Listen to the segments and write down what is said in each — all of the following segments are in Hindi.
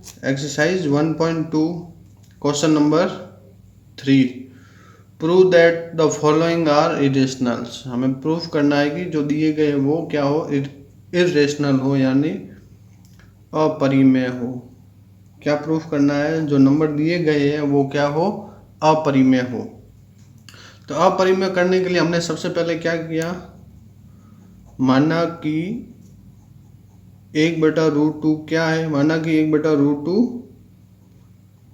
Exercise 1.2 question number 3। Prove that the following are irrationals. हमें प्रूफ करना है कि जो दिए गए वो क्या हो, इरेशनल हो यानी अपरिमेय हो। क्या प्रूफ करना है? जो नंबर दिए गए हैं वो क्या हो, अपरिमेय हो। तो अपरिमेय करने के लिए हमने सबसे पहले क्या किया, माना कि 1/√2 क्या है, माना कि 1/√2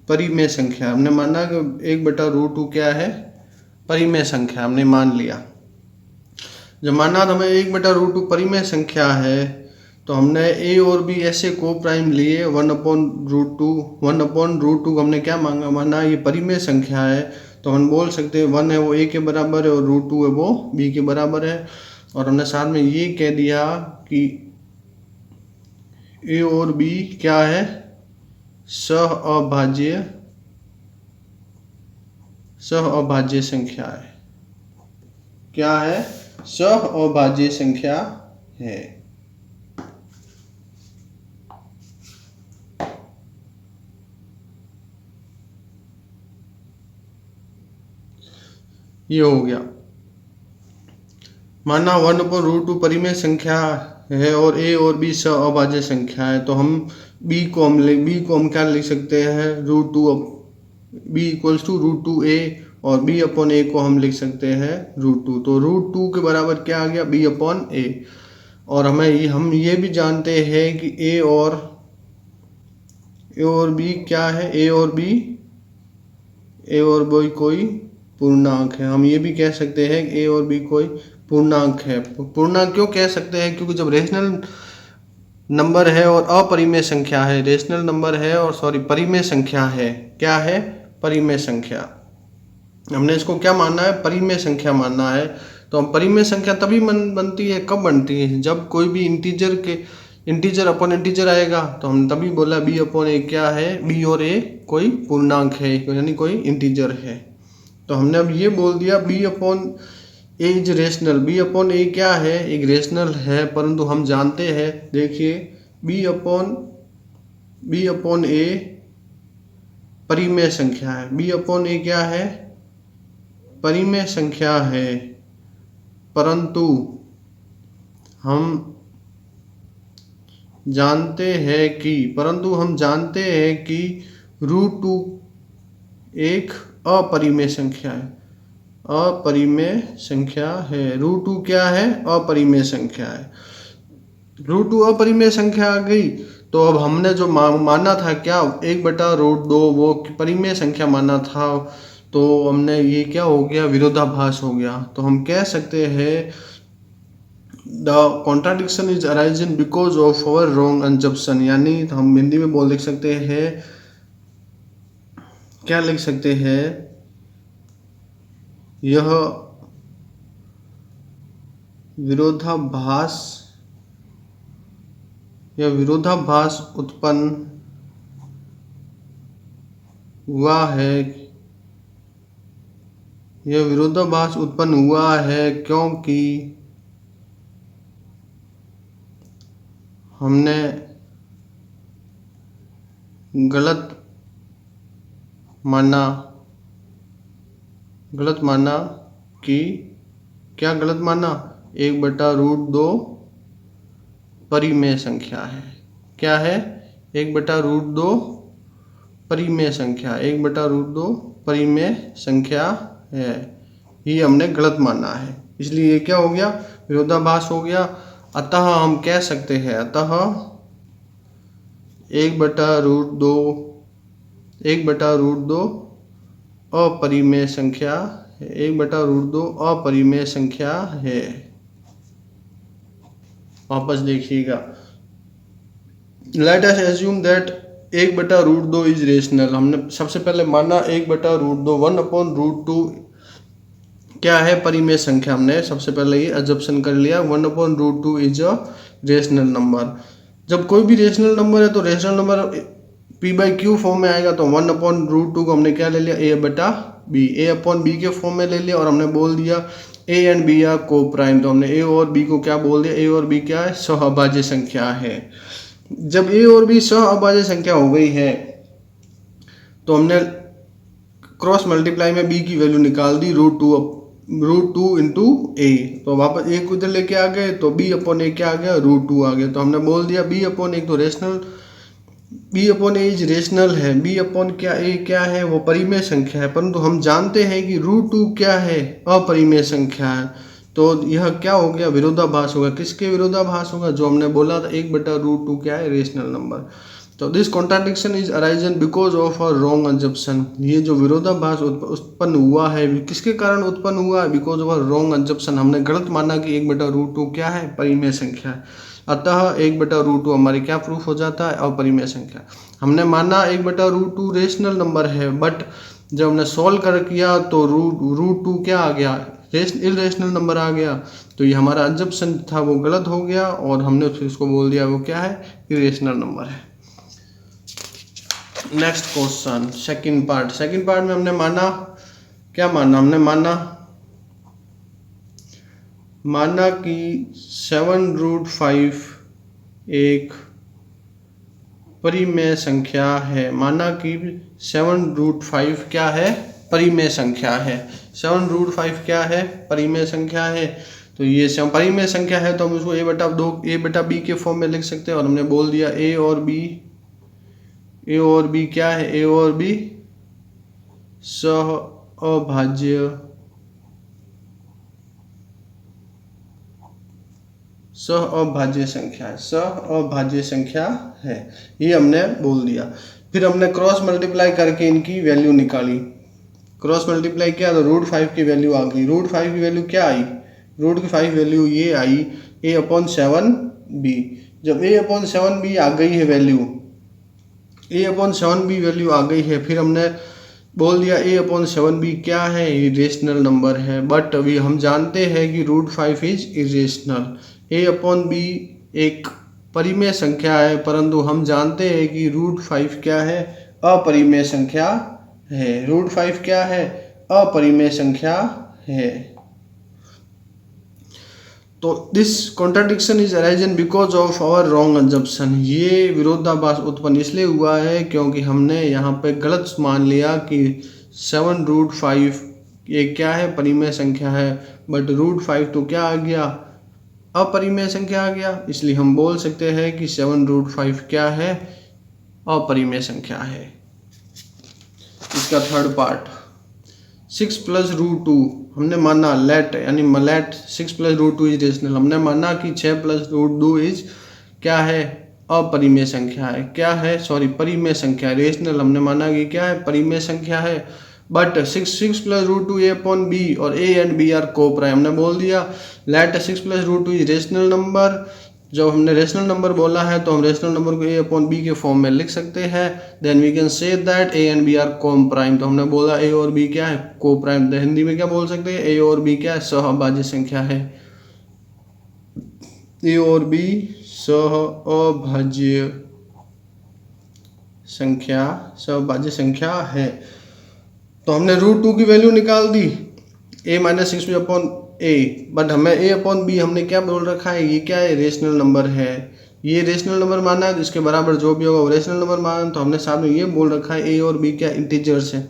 परिमेय संख्या। हमने माना कि 1/√2 क्या है, परिमेय संख्या, हमने मान लिया। जब माना तो हमें 1/√2 परिमेय संख्या है, तो हमने ए और बी ऐसे को प्राइम लिए 1/√2। 1/√2 को हमने क्या मांगा, माना ये परिमेय संख्या है, तो हम बोल सकते हैं 1 है वो ए के बराबर है और √2 है वो बी के बराबर है। और हमने साथ में ये कह दिया कि ए और बी क्या है, सह अभाज्य संख्या है। क्या है? सह अभाज्य संख्या है। ये हो गया। माना 1/√2 परिमेय संख्या है और ए और बी सह अभाज्य संख्या है, तो हम बी को हम क्या लिख सकते हैं, √2 बी इक्वल्स टू √2a, और b अपॉन a को हम लिख सकते हैं √2। तो √2 के बराबर क्या आ गया, b अपॉन a। और हम ये भी जानते हैं कि a और b क्या है, a और b कोई पूर्णांक है। हम ये भी कह सकते हैं कि a और b कोई पूर्णांक है। पूर्णांक क्यों कह सकते हैं, क्योंकि जब रेशनल नंबर है और अपरिमेय संख्या है, रेशनल नंबर है और परिमेय संख्या है। क्या है? परिमेय संख्या। हमने इसको क्या मानना है, परिमेय संख्या मानना है। तो हम परिमेय संख्या तभी बनती है, कब बनती है, जब कोई भी इंटीजर अपॉन इंटीजर आएगा। तो हम तभी बोला बी अपॉन ए क्या है, बी और ए कोई पूर्णांक है यानी कोई इंटीजर है। तो हमने अब ये बोल दिया b upon A is rational. B upon a क्या है, एक रेशनल है, परंतु हम जानते हैं, देखिए बी अपॉन ए परिमेय संख्या है। बी अपॉन ए क्या है, परिमेय संख्या है, परंतु हम जानते हैं कि √2 एक अपरिमेय संख्या है। अपरिमेय संख्या है, √2 क्या है, अपरिमेय संख्या है। √2 अपरिमेय संख्या आ गई, तो अब हमने जो माना था क्या, 1/√2 वो परिमेय संख्या माना था, तो हमने ये क्या हो गया, विरोधाभास हो गया। तो हम कह सकते हैं the contradiction is arising because of our wrong assumption. यानी हम हिंदी में लिख सकते हैं, क्या लिख सकते हैं, यह विरोधाभास उत्पन्न हुआ है क्योंकि हमने गलत माना कि क्या गलत माना, 1/√2 परिमेय संख्या है। क्या है? 1/√2 परिमेय संख्या, 1/√2 परिमेय संख्या है, ये हमने गलत माना है, इसलिए ये क्या हो गया, विरोधाभास हो गया। अतः हम कह सकते हैं, 1/√2 अपरिमेय संख्या है, 1/√2 अपरिमेय संख्या है। वापस देखिएगा, let us assume that 1/√2 is rational. हमने सबसे पहले माना 1/√2, 1/√2 क्या है, परिमेय संख्या। हमने सबसे पहले ये अजम्पशन कर लिया 1/√2 इज अ रेशनल नंबर। जब कोई भी रेशनल नंबर है तो रेशनल नंबर p/q फॉर्म में आएगा, तो 1/√2 को हमने क्या ले लिया, a अपॉन बी के फॉर्म में ले लिया। और हमने बोल दिया a एंड b आर को प्राइम, तो हमने a और b को क्या बोल दिया, a और b क्या है, सहअभाज्य संख्या है। जब ए और बी सह अभाज्य संख्या हो गई है तो हमने क्रॉस मल्टीप्लाई में बी की वैल्यू निकाल दी √2 इंटू ए, तो वापस ए को इधर लेके आ गए तो बी अपॉन ए क्या आ गया, √2 आ गया। तो हमने बोल दिया बी अपॉन ए तो rational, B upon A is rational है, बी अपॉन क्या ए क्या है, वो परिमेय संख्या है, परंतु हम जानते हैं कि √2 क्या है, अपरिमेय संख्या है। तो यह क्या हो गया, विरोधाभास होगा। किसके विरोधाभास होगा, जो हमने बोला था 1/√2 क्या है, रेशनल नंबर। तो this contradiction is arisen because of a wrong assumption. ये जो विरोधाभास उत्पन्न हुआ है किसके कारण उत्पन्न हुआ है, because of a wrong assumption. हमने गलत माना कि 1/√2 क्या है, परिमेय संख्या है, अतः 1/√2 हमारी क्या प्रूफ हो जाता है, अपरिमेय संख्या। हमने माना 1/√2 रेशनल नंबर है, बट जब हमने सॉल्व कर किया तो √2 क्या आ गया, इरेशनल नंबर आ गया। तो ये हमारा अजम्पशन था वो गलत हो गया और हमने फिर उसको बोल दिया वो क्या है, इरेशनल नंबर है। नेक्स्ट क्वेश्चन, सेकंड पार्ट में हमने माना, क्या माना, हमने माना कि 7√5 एक परिमेय संख्या है। माना कि 7√5 क्या है, परिमेय संख्या है। 7√5 क्या है, परिमेय संख्या है। तो ये परिमेय संख्या है तो हम उसको a/2 के फॉर्म में लिख सकते हैं। और हमने बोल दिया ए और बी क्या है, ए और बी सह अभाज्य संख्या है, ये हमने बोल दिया। फिर हमने क्रॉस मल्टीप्लाई करके इनकी वैल्यू निकाली। क्रॉस मल्टीप्लाई किया तो √5 की वैल्यू आ गई। √5 की वैल्यू क्या आई, √5 वैल्यू ये आई a/7b। जब a/7b आ गई है वैल्यू, a/7b वैल्यू आ गई है, फिर हमने बोल दिया a/7b क्या है, ये रेशनल नंबर है। बट अभी हम जानते हैं कि √5 इज इरेशनल। a/b एक परिमेय संख्या है, परंतु हम जानते हैं कि √5 क्या है, अपरिमेय संख्या है। √5 क्या है, अपरिमेय संख्या है। तो this contradiction is arisen because of our wrong assumption. ये विरोधाभास उत्पन्न इसलिए हुआ है क्योंकि हमने यहाँ पे गलत मान लिया कि 7√5 ये क्या है, परिमेय संख्या है, बट √5 तो क्या आ गया, अपरिमेय संख्या आ गया। इसलिए हम बोल सकते हैं कि 7√5 क्या है, अपरिमेय संख्या है। इसका थर्ड पार्ट 6 + √2 हमने माना लेट 6 + √2 इज रेशनल। हमने माना कि 6 + √2 इज क्या है, अपरिमेय संख्या है, क्या है, सॉरी परिमेय संख्या। रेशनल हमने माना कि क्या है, परिमेय संख्या है। बट 6 + √2 a/b और a and b are coprime. हमने बोल दिया लेट 6 + √2 इज रेशनल नंबर। जब हमने रेशनल नंबर बोला है तो हम रेशनल नंबर को a/b के फॉर्म में लिख सकते हैं। Then we can say that a and b are coprime. तो हमने बोला a और b क्या है, को प्राइम। हिंदी में क्या बोल सकते हैं, a और b क्या है, सहअभाज्य संख्या है। a और b सहअभाज्य संख्या है। तो हमने √2 की वैल्यू निकाल दी, a-6b/a। बट हमें a/b हमने क्या बोल रखा है, ये क्या है, रेशनल नंबर है। ये रेशनल नंबर माना है तो इसके बराबर जो भी होगा वो रेशनल नंबर माना। तो हमने सामने ये बोल रखा है a और b क्या इंटीजर्स है।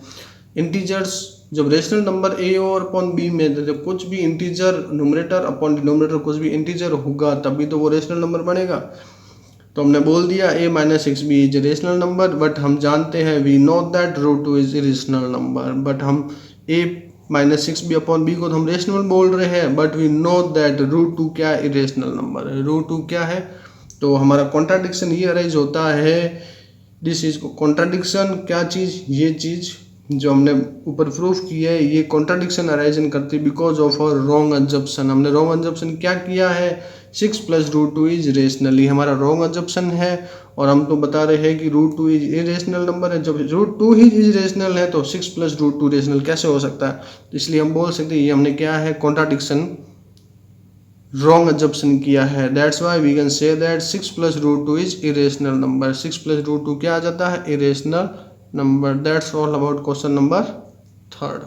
इंटीजर्स जब रेशनल नंबर a और b में जब कुछ भी इंटीजर न्यूमरेटर अपॉन डिनोमिनेटर कुछ भी इंटीजर होगा तभी तो वो रेशनल नंबर बनेगा। तो हमने बोल दिया a-6b is rational number. But हम जानते हैं we know that √2 is rational number. But हम a-6b/b को तो हम रेशनल बोल रहे हैं, बट वी नो दैट √2 क्या इरेशनल नंबर है। √2 क्या है, तो हमारा कॉन्ट्राडिक्शन ये अराइज होता है। दिस इज कॉन्ट्राडिक्शन, क्या चीज़, ये चीज़ जो हमने ऊपर प्रूफ की है, ये कॉन्ट्राडिक्शन अराइजन करती because of a wrong assumption. हमने रॉन्ग अजम्पशन क्या किया है, 6 + √2 इज रेशनली हमारा रॉन्ग अजम्पशन है। और हम तो बता रहे हैं कि √2 इज इरेशनल नंबर है। जब √2 ही इज रेशनल है तो 6 + √2 रेशनल कैसे हो सकता है। इसलिए हम बोल सकते हैं ये हमने क्या है, कॉन्ट्राडिक्शन रॉन्ग अजम्पशन किया है। That's why we can say that 6 + √2 is irrational number. 6 + √2 क्या आ जाता है, irrational number. That's all about question number 3।